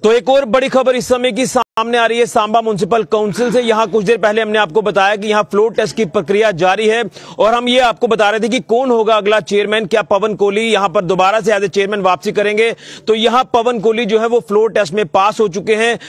तो एक और बड़ी खबर इस समय की सामने आ रही है सांबा म्युनिसिपल काउंसिल से। यहां कुछ देर पहले हमने आपको बताया कि यहां फ्लोर टेस्ट की प्रक्रिया जारी है और हम ये आपको बता रहे थे कि कौन होगा अगला चेयरमैन। क्या पवन कोहली यहां पर दोबारा से एज ए चेयरमैन वापसी करेंगे? तो यहां पवन कोहली जो है वो फ्लोर टेस्ट में पास हो चुके हैं,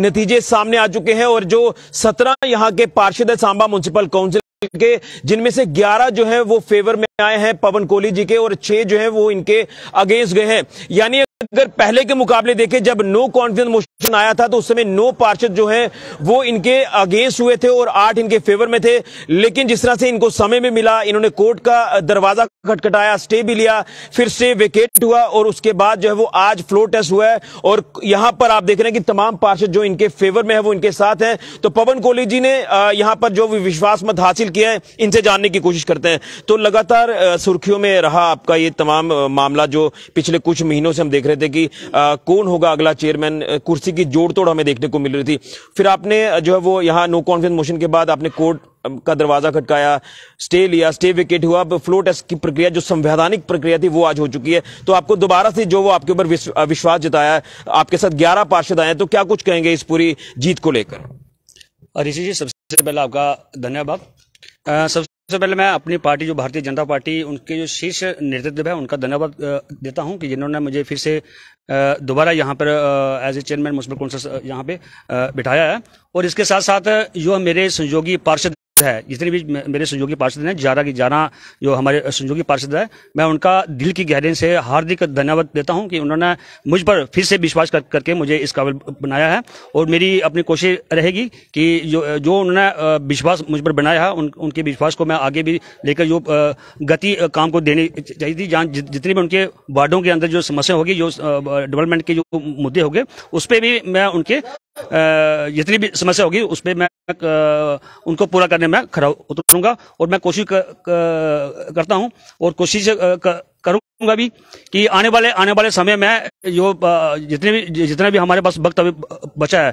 नतीजे सामने आ चुके हैं और जो 17 यहां के पार्षद है सांबा म्युनिसिपल काउंसिल के, जिनमें से 11 जो है वो फेवर में आए हैं पवन कोहली जी के और 6 जो है वो इनके अगेंस्ट गए हैं। यानी अगर पहले के मुकाबले देखें, जब नो कॉन्फिडेंस मोशन आया था तो उस समय 9 पार्षद जो हैं वो इनके अगेंस्ट हुए थे और 8 इनके फेवर में थे। लेकिन जिस तरह से इनको समय में मिला, इन्होंने कोर्ट का दरवाजा खटखटाया, स्टे भी लिया, फिर स्टे वेकेट हुआ और उसके बाद जो है वो आज फ्लोर टेस्ट हुआ है और यहां पर आप देख रहे हैं कि तमाम पार्षद जो इनके फेवर में है वो इनके साथ हैं। तो पवन कोहली जी ने यहां पर जो विश्वास मत हासिल किया है, इनसे जानने की कोशिश करते हैं। तो लगातार सुर्खियों में रहा आपका ये तमाम मामला जो पिछले कुछ महीनों से हम देख रहे थे कि कौन होगा अगला चेयरमैन। कुर्सी की जोड़ तोड़ हमें देखने को मिल रही थी। फिर आपने जो है वो यहां नो कॉन्फिडेंस मोशन के बाद आपने कोर्ट का दरवाजा खटकाया, स्टे लिया, स्टे विकेट हुआ। अब फ्लोर टेस्ट की प्रक्रिया जो संवैधानिक प्रक्रिया थी वो आज हो चुकी है। तो आपको दोबारा से जो वो आपके ऊपर विश्वास जताया है, आपके साथ 11 पार्षद आए हैं, तो क्या कुछ कहेंगे इस पूरी जीत को लेकर? ऋषि जी, सबसे पहले आपका धन्यवाद। सबसे पहले मैं अपनी पार्टी जो भारतीय जनता पार्टी, उनके जो शीर्ष नेतृत्व है उनका धन्यवाद देता हूं कि जिन्होंने मुझे फिर से दोबारा यहां पर as a chairman municipal council यहां पे बिठाया है। और इसके साथ साथ जो मेरे सहयोगी पार्षद है, जितने भी मेरे सहयोगी पार्षद हैं, 11 की 11 जो हमारे सहयोगी पार्षद है, मैं उनका दिल की गहराई से हार्दिक धन्यवाद देता हूं कि उन्होंने मुझ पर फिर से विश्वास करके मुझे इस काबिल बनाया है। और मेरी अपनी कोशिश रहेगी कि जो उन्होंने विश्वास मुझ पर बनाया है उनके विश्वास को मैं आगे भी लेकर जो गति काम को देनी चाहिए थी। जहाँ जितनी भी उनके वार्डों के अंदर जो समस्या होगी, जो डेवलपमेंट के जो मुद्दे होंगे, उस पर भी मैं उनके जितनी भी समस्या होगी उस पर मैं उनको पूरा करने में खरा उतरूंगा। और मैं कोशिश करता हूं और कोशिश करूंगा भी कि आने वाले समय में जो जितना भी हमारे पास वक्त अभी बचा है,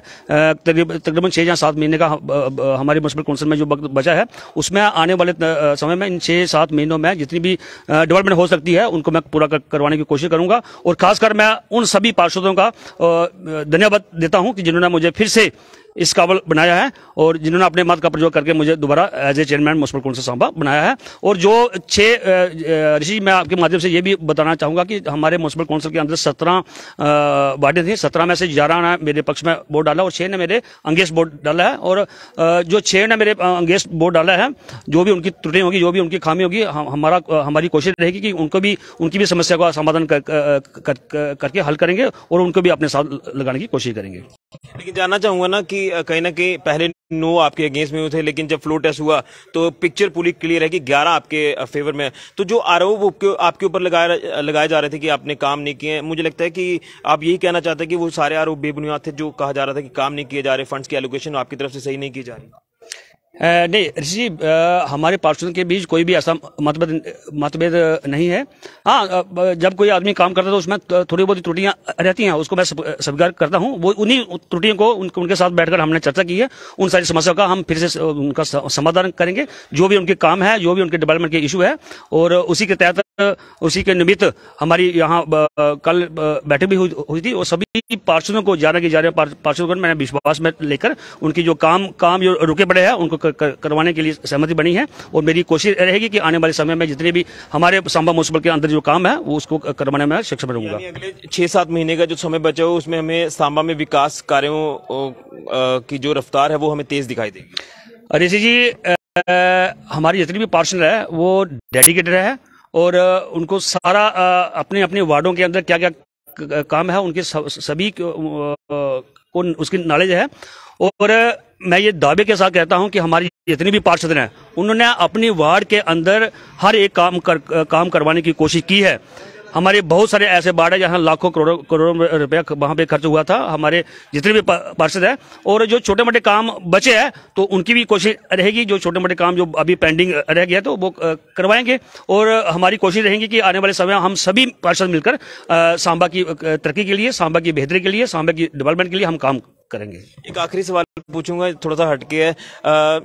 तकरीबन 6 या 7 महीने का हमारे म्युनिसिपल काउंसिल में जो वक्त बचा है, उसमें आने वाले समय में इन 6-7 महीनों में जितनी भी डेवलपमेंट हो सकती है उनको मैं पूरा करवाने की कोशिश करूंगा। और खासकर मैं उन सभी पार्षदों का धन्यवाद देता हूं कि जिन्होंने मुझे फिर से इस काबिल बनाया है और जिन्होंने अपने मत का प्रयोग करके मुझे दोबारा as a chairman municipal council Samba बनाया है। और जो 6 ऋषि, मैं आपके माध्यम से ये भी बताना चाहूंगा कि हमारे म्युनिसिपल काउंसिल के अंदर 17 वार्डें थी। 17 में से 11 ने मेरे पक्ष में वोट डाला और 6 ने मेरे अगेंस्ट वोट डाला है। और जो 6 ने मेरे अगेंस्ट वोट डाला है, जो भी उनकी त्रुटियां होगी, जो भी उनकी खामी होगी, हमारी कोशिश रहेगी कि उनकी भी समस्या का समाधान करके हल करेंगे और उनको भी अपने साथ लगाने की कोशिश करेंगे। लेकिन जानना चाहूंगा ना कि कहीं ना कहीं पहले 9 आपके अगेंस्ट में थे, लेकिन जब फ्लोर टेस्ट हुआ तो पिक्चर पूरी क्लियर है कि 11 आपके फेवर में। तो जो आरोप आपके ऊपर लगाए जा रहे थे कि आपने काम नहीं किए, मुझे लगता है कि आप यही कहना चाहते हैं कि वो सारे आरोप बेबुनियाद थे, जो कहा जा रहा था कि काम नहीं किए जा रहे, फंड्स की एलोकेशन आपकी तरफ से सही नहीं की जा रही। नहीं ऋषि, हमारे पार्षदों के बीच कोई भी ऐसा मतभेद नहीं है। हाँ, जब कोई आदमी काम करता है तो उसमें थोड़ी बहुत त्रुटियां रहती हैं, उसको मैं स्वीकार करता हूं। वो उन्हीं त्रुटियों को उनके साथ बैठकर हमने चर्चा की है। उन सारी समस्याओं का हम फिर से उनका समाधान करेंगे, जो भी उनके काम है, जो भी उनके डेवलपमेंट के इशू है। और उसी के तहत, उसी के निमित्त हमारी यहाँ कल बैठक भी हुई थी और सभी पार्षदों को, 11 की 11 पार्षदों को मैंने विश्वास में लेकर उनकी जो काम जो रुके पड़े हैं उनको करवाने के लिए सहमति बनी है। और मेरी कोशिश रहेगी कि आने वाले समय में जितने भी हमारे सांबा म्युनिसिपल के अंदर जो काम है वो उसको करवाने में सक्षम रहूंगा। अगले 6-7 महीने का जो समय बचा हो उसमें हमें सांबा में विकास कार्यों की जो रफ्तार है वो हमें तेज दिखाई देगी। ऋषि जी, हमारी जितनी भी पार्षद है वो डेडिकेटेड है और उनको सारा अपने अपने वार्डों के अंदर क्या क्या काम है उनके सभी को उसकी नॉलेज है। और मैं ये दावे के साथ कहता हूं कि हमारी जितनी भी पार्षद हैं उन्होंने अपनी वार्ड के अंदर हर एक काम करवाने की कोशिश की है। हमारे बहुत सारे ऐसे वार्ड है जहां लाखों करोड़ों रुपया वहां पे खर्च हुआ था, हमारे जितने भी पार्षद है। और जो छोटे मोटे काम बचे हैं तो उनकी भी कोशिश रहेगी, जो छोटे मोटे काम जो अभी पेंडिंग रह गया तो वो करवाएंगे। और हमारी कोशिश रहेगी कि आने वाले समय हम सभी पार्षद मिलकर सांबा की तरक्की के लिए, सांबा की बेहतरी के लिए, सांबा की डेवलपमेंट के लिए हम काम करेंगे। एक आखिरी सवाल पूछूंगा, थोड़ा सा हटके है।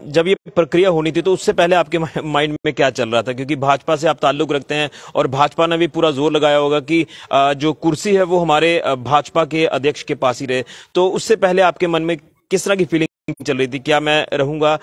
जब ये प्रक्रिया होनी थी तो उससे पहले आपके माइंड में क्या चल रहा था? क्योंकि भाजपा से आप ताल्लुक रखते हैं और भाजपा ने भी पूरा जोर लगाया होगा कि जो कुर्सी है वो हमारे भाजपा के अध्यक्ष के पास ही रहे। तो उससे पहले आपके मन में किस तरह की फीलिंग चल रही थी? क्या मैं रहूंगा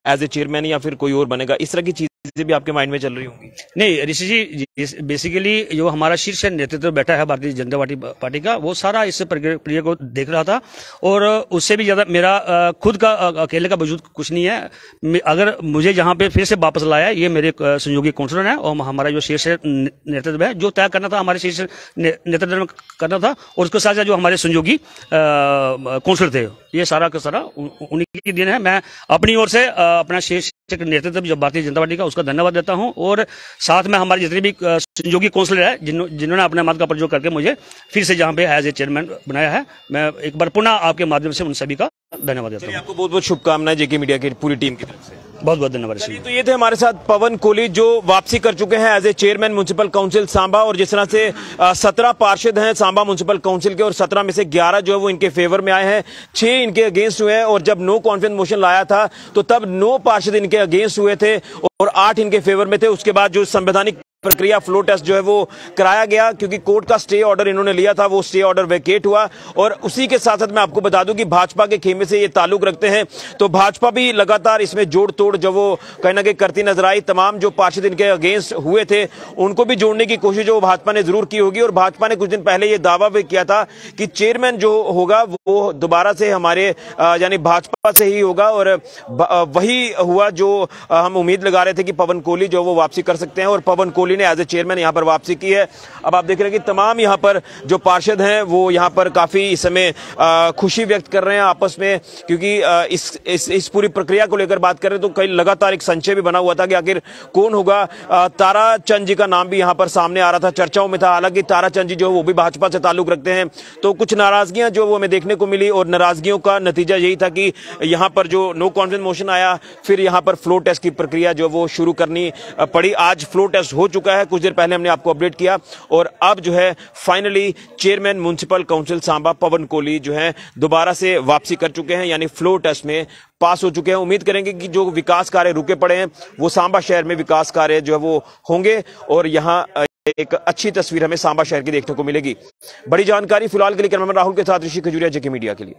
एज ए चेयरमैन या फिर कोई और बनेगा? इस तरह की चीजें भी आपके माइंड में चल रही होंगी। नहीं ऋषि जी, बेसिकली जो हमारा शीर्ष नेतृत्व बैठा है भारतीय जनता पार्टी का, वो सारा इस प्रक्रिया को देख रहा था और उससे भी ज्यादा मेरा खुद का अकेले का वजूद कुछ नहीं है। अगर मुझे जहां पे फिर से वापस लाया, ये मेरे सहयोगी काउंसलर है और हमारा जो शीर्ष नेतृत्व है, जो तय करना था हमारे शीर्ष नेतृत्व में करना था, और उसके साथ साथ जो हमारे सहयोगी काउंसलर थे, ये सारा का सारा उन्हीं की देन है। मैं अपनी ओर से अपना शीर्ष नेतृत्व जो भारतीय जनता पार्टी का, उसका धन्यवाद देता हूं और साथ में हमारे जितने भी सहयोगी काउंसलर है जिन्होंने अपने मत का प्रयोग करके मुझे फिर से जहां पे एज ए चेयरमैन बनाया है, मैं एक बार पुनः आपके माध्यम से उन सभी का धन्यवाद देता हूं। आपको बहुत बहुत शुभकामनाएं जेके मीडिया की पूरी टीम की तरफ से। बहुत बहुत धन्यवाद। तो ये थे हमारे साथ पवन कोहली जो वापसी कर चुके हैं as a chairman municipal council Samba. और जिस तरह से 17 पार्षद हैं सांबा म्युनिसिपल काउंसिल के और 17 में से 11 जो है वो इनके फेवर में आए हैं, 6 इनके अगेंस्ट हुए हैं। और जब नो कॉन्फिडेंस मोशन लाया था तो तब 9 पार्षद इनके अगेंस्ट हुए थे और 8 इनके फेवर में थे। उसके बाद जो संवैधानिक प्रक्रिया फ्लो टेस्ट जो है वो कराया गया, क्योंकि कोर्ट का स्टे ऑर्डर इन्होंने लिया था, वो स्टे ऑर्डर वेकेट हुआ। और उसी के साथ साथ मैं आपको बता दूं कि भाजपा के खेमे से ये ताल्लुक रखते हैं, तो भाजपा भी लगातार इसमें जोड़ तोड़ जो वो कहीं ना कहीं करती नजर आई। तमाम जो पार्षद इनके अगेंस्ट हुए थे उनको भी जोड़ने की कोशिश जो भाजपा ने जरूर की होगी। और भाजपा ने कुछ दिन पहले ये दावा भी किया था कि चेयरमैन जो होगा वो दोबारा से हमारे यानी भाजपा से ही होगा, और वही हुआ जो हम उम्मीद लगा रहे थे कि पवन कोहली जो वो वापसी कर सकते हैं। और पवन कोहली ने एज ए चेयरमैन यहां पर वापसी की है। अब आप देख रहे हैं कि तमाम यहां पर जो पार्षद हैं वो यहां पर काफी इस समय खुशी व्यक्त कर रहे हैं आपस में, क्योंकि इस पूरी प्रक्रिया को लेकर बात कर रहे हैं तो कई लगातार एक संशय भी बना हुआ था कि आखिर कौन होगा। ताराचंद जी का नाम भी यहां पर सामने आ रहा था, चर्चाओं में था। हालांकि ताराचंद जी जो वो भी भाजपा से ताल्लुक रखते हैं, तो कुछ नाराजगियां जो वो हमें देखने को मिली और नाराजगियों का नतीजा यही था कि यहां पर जो नो कॉन्फिडेंस मोशन आया, फिर यहां पर फ्लो टेस्ट की प्रक्रिया जो वो शुरू करनी पड़ी। आज फ्लो टेस्ट हो चुका है, कुछ देर पहले हमने आपको अपडेट किया। और अब जो है finally chairman municipal council Samba Pawan Kohli जो है दोबारा से वापसी कर चुके हैं, यानी फ्लो टेस्ट में पास हो चुके हैं। उम्मीद करेंगे कि जो विकास कार्य रुके पड़े हैं वो सांबा शहर में विकास कार्य जो है वो होंगे और यहां एक अच्छी तस्वीर हमें सांबा शहर की देखने को मिलेगी। बड़ी जानकारी फिलहाल के लिए कैमरामैन राहुल के साथ ऋषि खजूरिया जेके मीडिया के लिए।